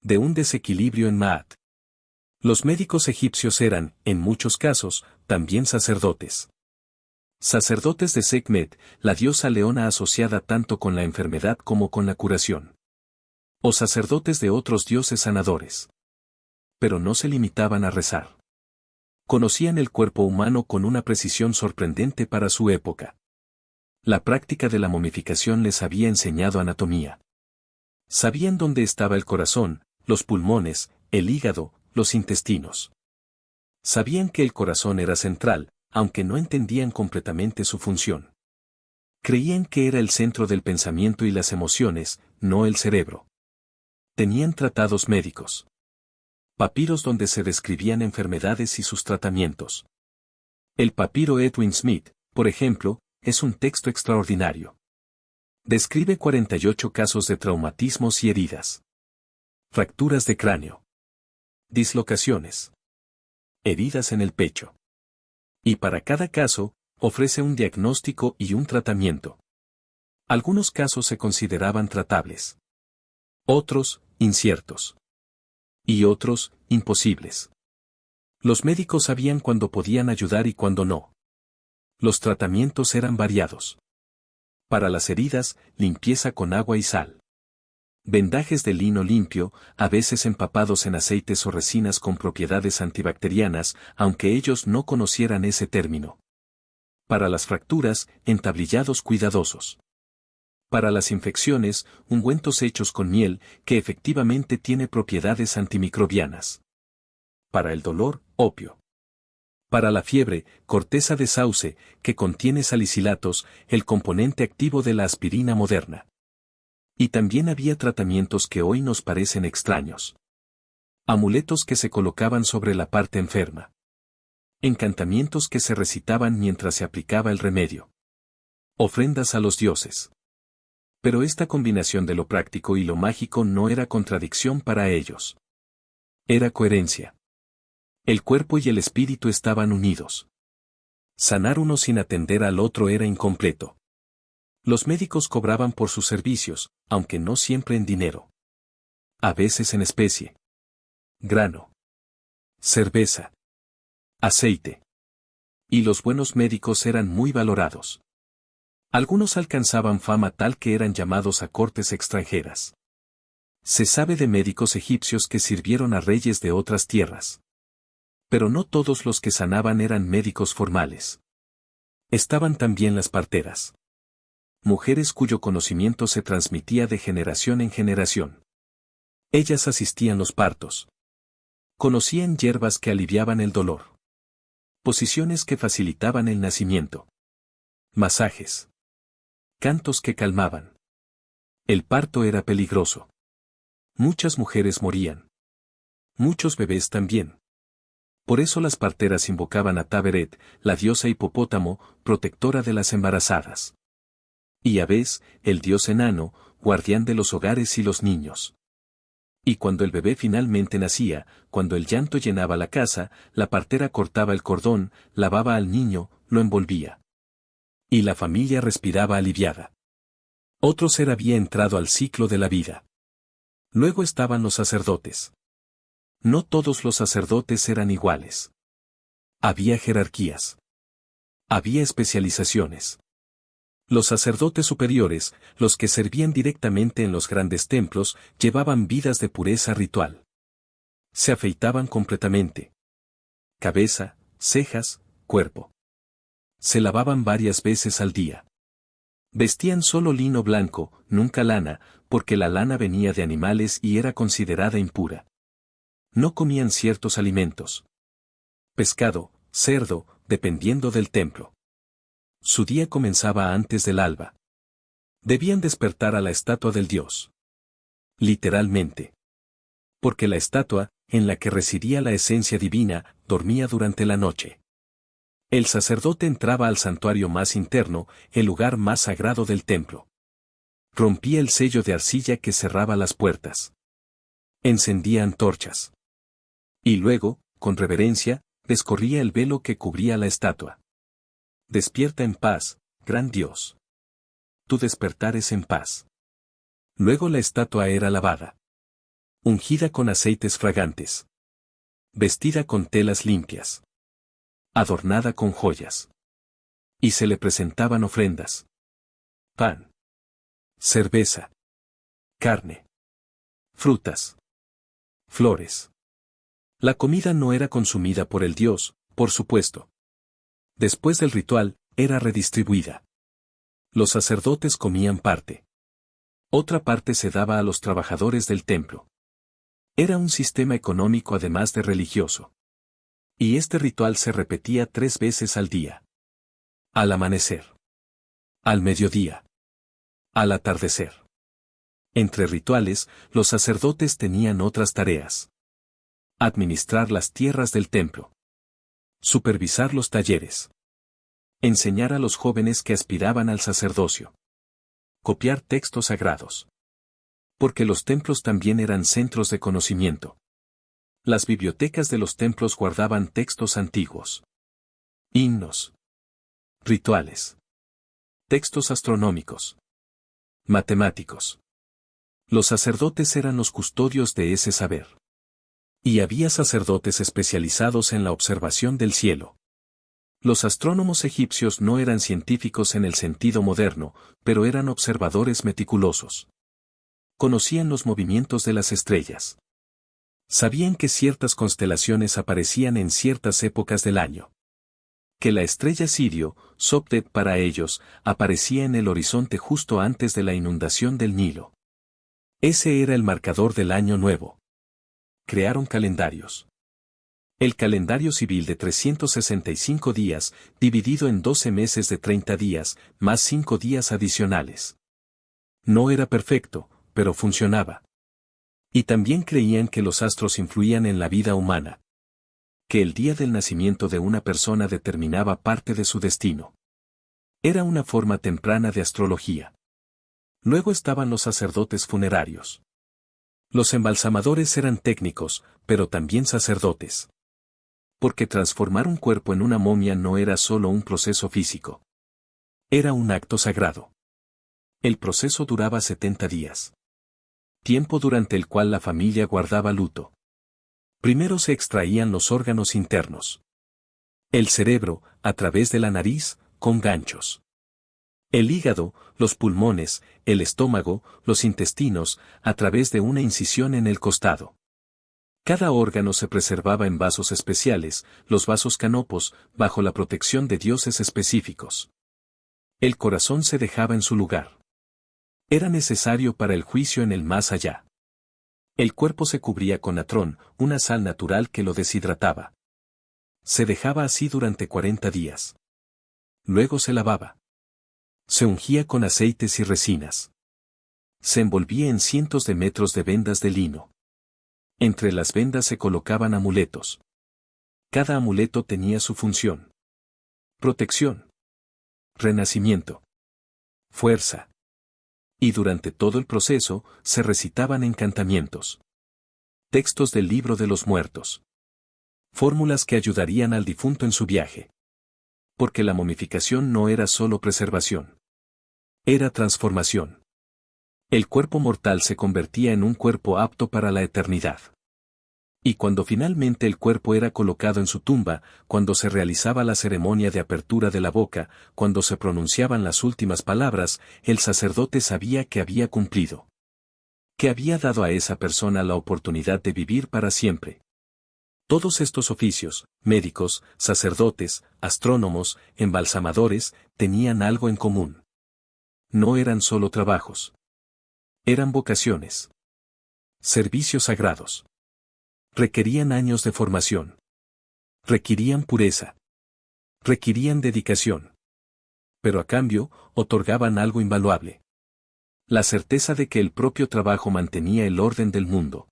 De un desequilibrio en Maat. Los médicos egipcios eran, en muchos casos, también sacerdotes. Sacerdotes de Sekhmet, la diosa leona asociada tanto con la enfermedad como con la curación. O sacerdotes de otros dioses sanadores. Pero no se limitaban a rezar. Conocían el cuerpo humano con una precisión sorprendente para su época. La práctica de la momificación les había enseñado anatomía. Sabían dónde estaba el corazón, los pulmones, el hígado, los intestinos. Sabían que el corazón era central, aunque no entendían completamente su función. Creían que era el centro del pensamiento y las emociones, no el cerebro. Tenían tratados médicos. Papiros donde se describían enfermedades y sus tratamientos. El papiro Edwin Smith, por ejemplo, es un texto extraordinario. Describe 48 casos de traumatismos y heridas. Fracturas de cráneo. Dislocaciones. Heridas en el pecho. Y para cada caso, ofrece un diagnóstico y un tratamiento. Algunos casos se consideraban tratables. Otros, inciertos. Y otros, imposibles. Los médicos sabían cuándo podían ayudar y cuándo no. Los tratamientos eran variados. Para las heridas, limpieza con agua y sal. Vendajes de lino limpio, a veces empapados en aceites o resinas con propiedades antibacterianas, aunque ellos no conocieran ese término. Para las fracturas, entablillados cuidadosos. Para las infecciones, ungüentos hechos con miel, que efectivamente tiene propiedades antimicrobianas. Para el dolor, opio. Para la fiebre, corteza de sauce, que contiene salicilatos, el componente activo de la aspirina moderna. Y también había tratamientos que hoy nos parecen extraños. Amuletos que se colocaban sobre la parte enferma. Encantamientos que se recitaban mientras se aplicaba el remedio. Ofrendas a los dioses. Pero esta combinación de lo práctico y lo mágico no era contradicción para ellos. Era coherencia. El cuerpo y el espíritu estaban unidos. Sanar uno sin atender al otro era incompleto. Los médicos cobraban por sus servicios, aunque no siempre en dinero. A veces en especie. Grano. Cerveza. Aceite. Y los buenos médicos eran muy valorados. Algunos alcanzaban fama tal que eran llamados a cortes extranjeras. Se sabe de médicos egipcios que sirvieron a reyes de otras tierras. Pero no todos los que sanaban eran médicos formales. Estaban también las parteras. Mujeres cuyo conocimiento se transmitía de generación en generación. Ellas asistían los partos. Conocían hierbas que aliviaban el dolor. Posiciones que facilitaban el nacimiento. Masajes. Cantos que calmaban. El parto era peligroso. Muchas mujeres morían. Muchos bebés también. Por eso las parteras invocaban a Taberet, la diosa hipopótamo, protectora de las embarazadas. Y a Bes, el dios enano, guardián de los hogares y los niños. Y cuando el bebé finalmente nacía, cuando el llanto llenaba la casa, la partera cortaba el cordón, lavaba al niño, lo envolvía. Y la familia respiraba aliviada. Otro ser había entrado al ciclo de la vida. Luego estaban los sacerdotes. No todos los sacerdotes eran iguales. Había jerarquías. Había especializaciones. Los sacerdotes superiores, los que servían directamente en los grandes templos, llevaban vidas de pureza ritual. Se afeitaban completamente. Cabeza, cejas, cuerpo. Se lavaban varias veces al día. Vestían solo lino blanco, nunca lana, porque la lana venía de animales y era considerada impura. No comían ciertos alimentos. Pescado, cerdo, dependiendo del templo. Su día comenzaba antes del alba. Debían despertar a la estatua del dios. Literalmente. Porque la estatua, en la que residía la esencia divina, dormía durante la noche. El sacerdote entraba al santuario más interno, el lugar más sagrado del templo. Rompía el sello de arcilla que cerraba las puertas. Encendía antorchas. Y luego, con reverencia, descorría el velo que cubría la estatua. Despierta en paz, gran Dios. Tu despertar es en paz. Luego la estatua era lavada. Ungida con aceites fragantes. Vestida con telas limpias. Adornada con joyas. Y se le presentaban ofrendas. Pan. Cerveza. Carne. Frutas. Flores. La comida no era consumida por el dios, por supuesto. Después del ritual, era redistribuida. Los sacerdotes comían parte. Otra parte se daba a los trabajadores del templo. Era un sistema económico además de religioso. Y este ritual se repetía 3 veces al día. Al amanecer. Al mediodía. Al atardecer. Entre rituales, los sacerdotes tenían otras tareas. Administrar las tierras del templo. Supervisar los talleres. Enseñar a los jóvenes que aspiraban al sacerdocio. Copiar textos sagrados. Porque los templos también eran centros de conocimiento. Las bibliotecas de los templos guardaban textos antiguos. Himnos. Rituales. Textos astronómicos. Matemáticos. Los sacerdotes eran los custodios de ese saber. Y había sacerdotes especializados en la observación del cielo. Los astrónomos egipcios no eran científicos en el sentido moderno, pero eran observadores meticulosos. Conocían los movimientos de las estrellas. Sabían que ciertas constelaciones aparecían en ciertas épocas del año. Que la estrella Sirio, Sopdet para ellos, aparecía en el horizonte justo antes de la inundación del Nilo. Ese era el marcador del año nuevo. Crearon calendarios. El calendario civil de 365 días, dividido en 12 meses de 30 días, más 5 días adicionales. No era perfecto, pero funcionaba. Y también creían que los astros influían en la vida humana. Que el día del nacimiento de una persona determinaba parte de su destino. Era una forma temprana de astrología. Luego estaban los sacerdotes funerarios. Los embalsamadores eran técnicos, pero también sacerdotes. Porque transformar un cuerpo en una momia no era solo un proceso físico. Era un acto sagrado. El proceso duraba 70 días. Tiempo durante el cual la familia guardaba luto. Primero se extraían los órganos internos. El cerebro, a través de la nariz, con ganchos. El hígado, los pulmones, el estómago, los intestinos, a través de una incisión en el costado. Cada órgano se preservaba en vasos especiales, los vasos canopos, bajo la protección de dioses específicos. El corazón se dejaba en su lugar. Era necesario para el juicio en el más allá. El cuerpo se cubría con natrón, una sal natural que lo deshidrataba. Se dejaba así durante 40 días. Luego se lavaba. Se ungía con aceites y resinas. Se envolvía en cientos de metros de vendas de lino. Entre las vendas se colocaban amuletos. Cada amuleto tenía su función. Protección. Renacimiento. Fuerza. Y durante todo el proceso, se recitaban encantamientos. Textos del libro de los muertos. Fórmulas que ayudarían al difunto en su viaje. Porque la momificación no era solo preservación. Era transformación. El cuerpo mortal se convertía en un cuerpo apto para la eternidad. Y cuando finalmente el cuerpo era colocado en su tumba, cuando se realizaba la ceremonia de apertura de la boca, cuando se pronunciaban las últimas palabras, el sacerdote sabía que había cumplido. Que había dado a esa persona la oportunidad de vivir para siempre. Todos estos oficios, médicos, sacerdotes, astrónomos, embalsamadores, tenían algo en común. No eran solo trabajos. Eran vocaciones. Servicios sagrados. Requerían años de formación. Requerían pureza. Requerían dedicación. Pero a cambio, otorgaban algo invaluable. La certeza de que el propio trabajo mantenía el orden del mundo.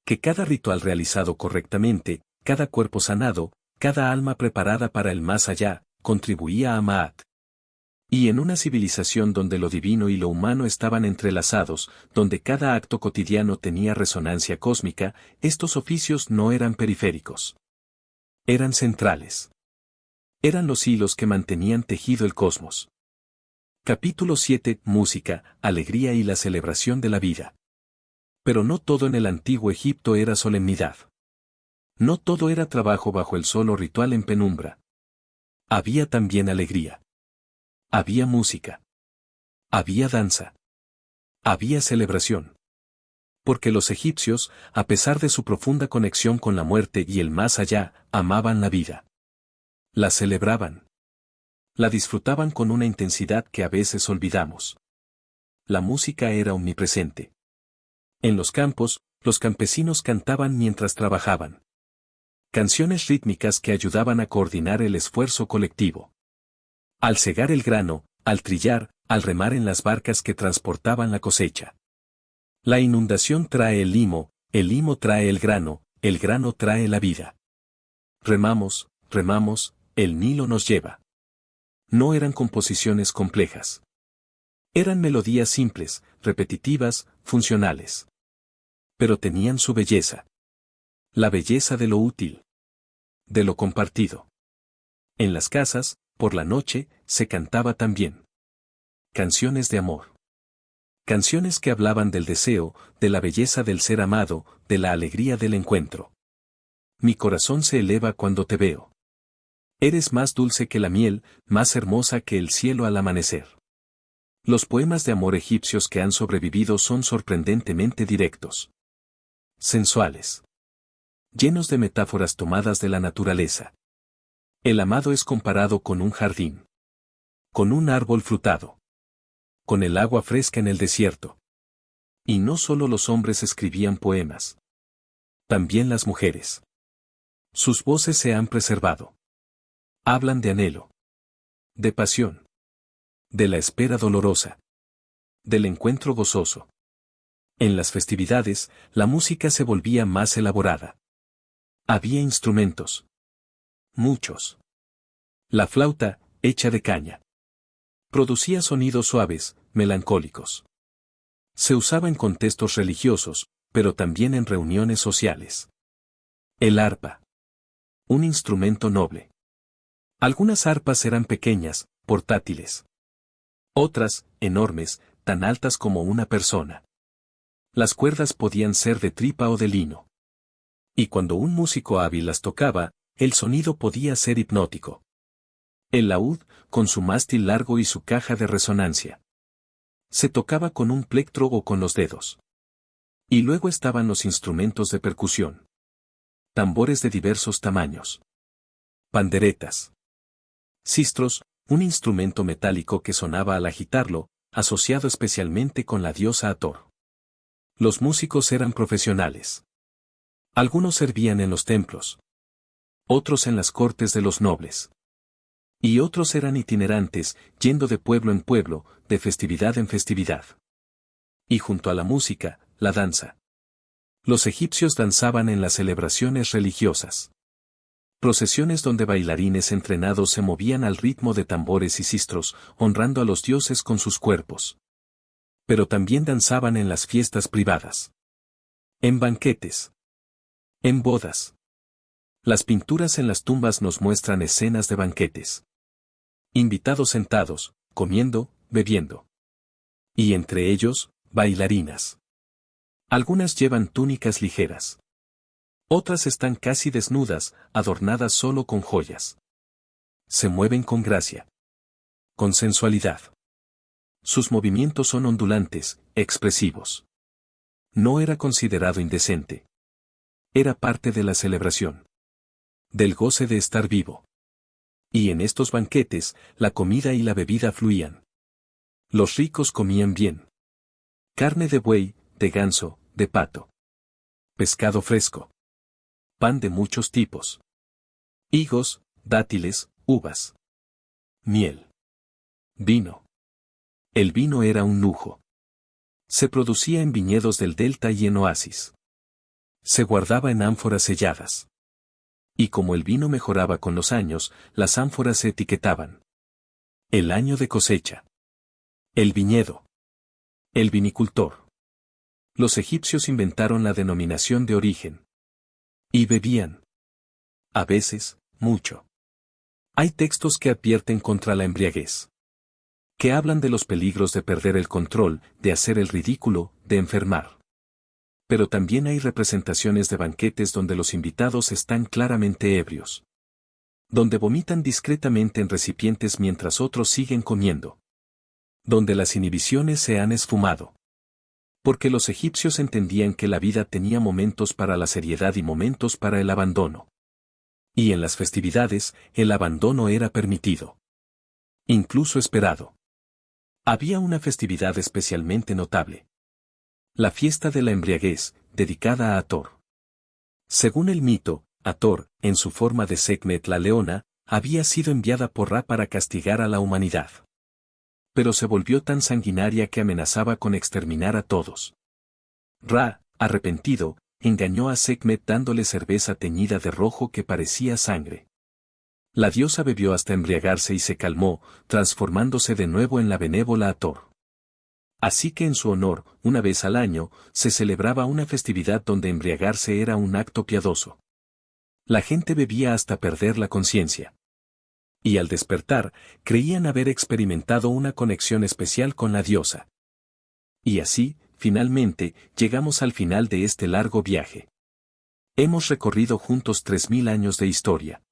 Que cada ritual realizado correctamente, cada cuerpo sanado, cada alma preparada para el más allá, contribuía a Maat. Y en una civilización donde lo divino y lo humano estaban entrelazados, donde cada acto cotidiano tenía resonancia cósmica, estos oficios no eran periféricos. Eran centrales. Eran los hilos que mantenían tejido el cosmos. Capítulo 7. Música, alegría y la celebración de la vida. Pero no todo en el antiguo Egipto era solemnidad. No todo era trabajo bajo el sol o ritual en penumbra. Había también alegría. Había música. Había danza. Había celebración. Porque los egipcios, a pesar de su profunda conexión con la muerte y el más allá, amaban la vida. La celebraban. La disfrutaban con una intensidad que a veces olvidamos. La música era omnipresente. En los campos, los campesinos cantaban mientras trabajaban. Canciones rítmicas que ayudaban a coordinar el esfuerzo colectivo. Al cegar el grano, al trillar, al remar en las barcas que transportaban la cosecha. La inundación trae el limo trae el grano trae la vida. Remamos, remamos, el Nilo nos lleva. No eran composiciones complejas. Eran melodías simples, repetitivas, funcionales. Pero tenían su belleza. La belleza de lo útil. De lo compartido. En las casas, por la noche, se cantaba también. Canciones de amor. Canciones que hablaban del deseo, de la belleza del ser amado, de la alegría del encuentro. Mi corazón se eleva cuando te veo. Eres más dulce que la miel, más hermosa que el cielo al amanecer. Los poemas de amor egipcios que han sobrevivido son sorprendentemente directos. Sensuales. Llenos de metáforas tomadas de la naturaleza. El amado es comparado con un jardín. Con un árbol frutado. Con el agua fresca en el desierto. Y no solo los hombres escribían poemas. También las mujeres. Sus voces se han preservado. Hablan de anhelo. De pasión. De la espera dolorosa. Del encuentro gozoso. En las festividades, la música se volvía más elaborada. Había instrumentos. Muchos. La flauta, hecha de caña. Producía sonidos suaves, melancólicos. Se usaba en contextos religiosos, pero también en reuniones sociales. El arpa. Un instrumento noble. Algunas arpas eran pequeñas, portátiles. Otras, enormes, tan altas como una persona. Las cuerdas podían ser de tripa o de lino. Y cuando un músico hábil las tocaba, el sonido podía ser hipnótico. El laúd, con su mástil largo y su caja de resonancia. Se tocaba con un plectro o con los dedos. Y luego estaban los instrumentos de percusión. Tambores de diversos tamaños. Panderetas. Sistros, un instrumento metálico que sonaba al agitarlo, asociado especialmente con la diosa Hathor. Los músicos eran profesionales. Algunos servían en los templos. Otros en las cortes de los nobles. Y otros eran itinerantes, yendo de pueblo en pueblo, de festividad en festividad. Y junto a la música, la danza. Los egipcios danzaban en las celebraciones religiosas. Procesiones donde bailarines entrenados se movían al ritmo de tambores y sistros, honrando a los dioses con sus cuerpos. Pero también danzaban en las fiestas privadas. En banquetes. En bodas. Las pinturas en las tumbas nos muestran escenas de banquetes. Invitados sentados, comiendo, bebiendo. Y entre ellos, bailarinas. Algunas llevan túnicas ligeras. Otras están casi desnudas, adornadas solo con joyas. Se mueven con gracia. Con sensualidad. Sus movimientos son ondulantes, expresivos. No era considerado indecente. Era parte de la celebración. Del goce de estar vivo. Y en estos banquetes, la comida y la bebida fluían. Los ricos comían bien. Carne de buey, de ganso, de pato. Pescado fresco. Pan de muchos tipos. Higos, dátiles, uvas. Miel. Vino. El vino era un lujo. Se producía en viñedos del delta y en oasis. Se guardaba en ánforas selladas. Y como el vino mejoraba con los años, las ánforas se etiquetaban. El año de cosecha. El viñedo. El vinicultor. Los egipcios inventaron la denominación de origen. Y bebían. A veces, mucho. Hay textos que advierten contra la embriaguez. Que hablan de los peligros de perder el control, de hacer el ridículo, de enfermar. Pero también hay representaciones de banquetes donde los invitados están claramente ebrios. Donde vomitan discretamente en recipientes mientras otros siguen comiendo. Donde las inhibiciones se han esfumado. Porque los egipcios entendían que la vida tenía momentos para la seriedad y momentos para el abandono. Y en las festividades, el abandono era permitido. Incluso esperado. Había una festividad especialmente notable. La fiesta de la embriaguez, dedicada a Hathor. Según el mito, Hathor, en su forma de Sekhmet la leona, había sido enviada por Ra para castigar a la humanidad. Pero se volvió tan sanguinaria que amenazaba con exterminar a todos. Ra, arrepentido, engañó a Sekhmet dándole cerveza teñida de rojo que parecía sangre. La diosa bebió hasta embriagarse y se calmó, transformándose de nuevo en la benévola Hathor. Así que en su honor, una vez al año, se celebraba una festividad donde embriagarse era un acto piadoso. La gente bebía hasta perder la conciencia. Y al despertar, creían haber experimentado una conexión especial con la diosa. Y así, finalmente, llegamos al final de este largo viaje. Hemos recorrido juntos 3000 años de historia.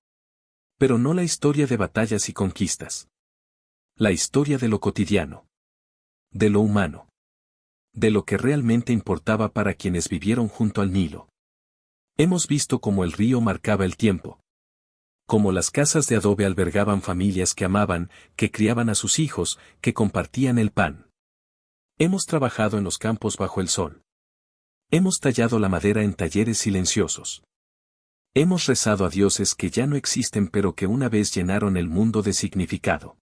Pero no la historia de batallas y conquistas. La historia de lo cotidiano. De lo humano. De lo que realmente importaba para quienes vivieron junto al Nilo. Hemos visto cómo el río marcaba el tiempo. Cómo las casas de adobe albergaban familias que amaban, que criaban a sus hijos, que compartían el pan. Hemos trabajado en los campos bajo el sol. Hemos tallado la madera en talleres silenciosos. Hemos rezado a dioses que ya no existen pero que una vez llenaron el mundo de significado.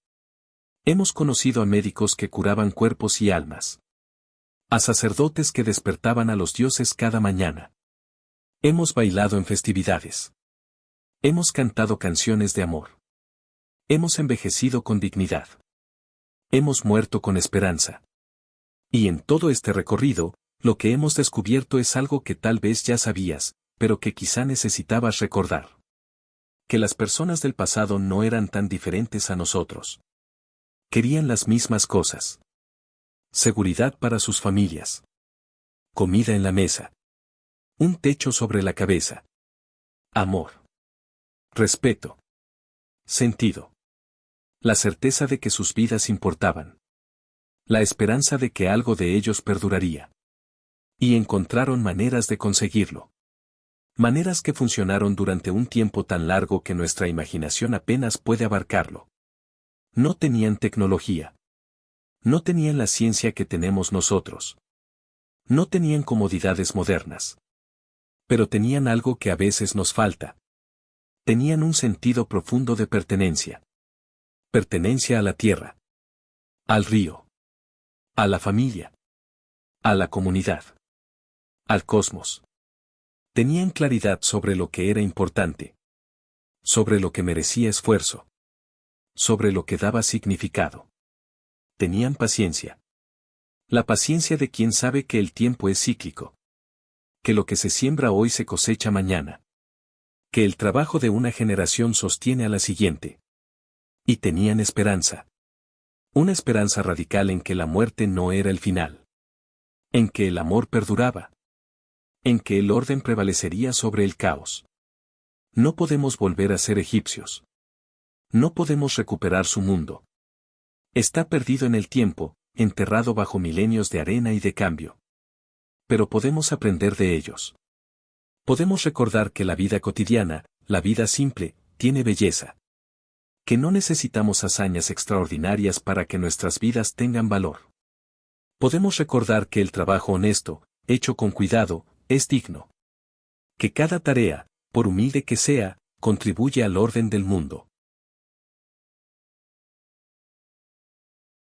Hemos conocido a médicos que curaban cuerpos y almas. A sacerdotes que despertaban a los dioses cada mañana. Hemos bailado en festividades. Hemos cantado canciones de amor. Hemos envejecido con dignidad. Hemos muerto con esperanza. Y en todo este recorrido, lo que hemos descubierto es algo que tal vez ya sabías, pero que quizá necesitabas recordar. Que las personas del pasado no eran tan diferentes a nosotros. Querían las mismas cosas. Seguridad para sus familias. Comida en la mesa. Un techo sobre la cabeza. Amor. Respeto. Sentido. La certeza de que sus vidas importaban. La esperanza de que algo de ellos perduraría. Y encontraron maneras de conseguirlo. Maneras que funcionaron durante un tiempo tan largo que nuestra imaginación apenas puede abarcarlo. No tenían tecnología. No tenían la ciencia que tenemos nosotros. No tenían comodidades modernas. Pero tenían algo que a veces nos falta. Tenían un sentido profundo de pertenencia. Pertenencia a la tierra. Al río. A la familia. A la comunidad. Al cosmos. Tenían claridad sobre lo que era importante. Sobre lo que merecía esfuerzo. Sobre lo que daba significado. Tenían paciencia. La paciencia de quien sabe que el tiempo es cíclico. Que lo que se siembra hoy se cosecha mañana. Que el trabajo de una generación sostiene a la siguiente. Y tenían esperanza. Una esperanza radical en que la muerte no era el final. En que el amor perduraba. En que el orden prevalecería sobre el caos. No podemos volver a ser egipcios. No podemos recuperar su mundo. Está perdido en el tiempo, enterrado bajo milenios de arena y de cambio. Pero podemos aprender de ellos. Podemos recordar que la vida cotidiana, la vida simple, tiene belleza. Que no necesitamos hazañas extraordinarias para que nuestras vidas tengan valor. Podemos recordar que el trabajo honesto, hecho con cuidado, es digno. Que cada tarea, por humilde que sea, contribuye al orden del mundo.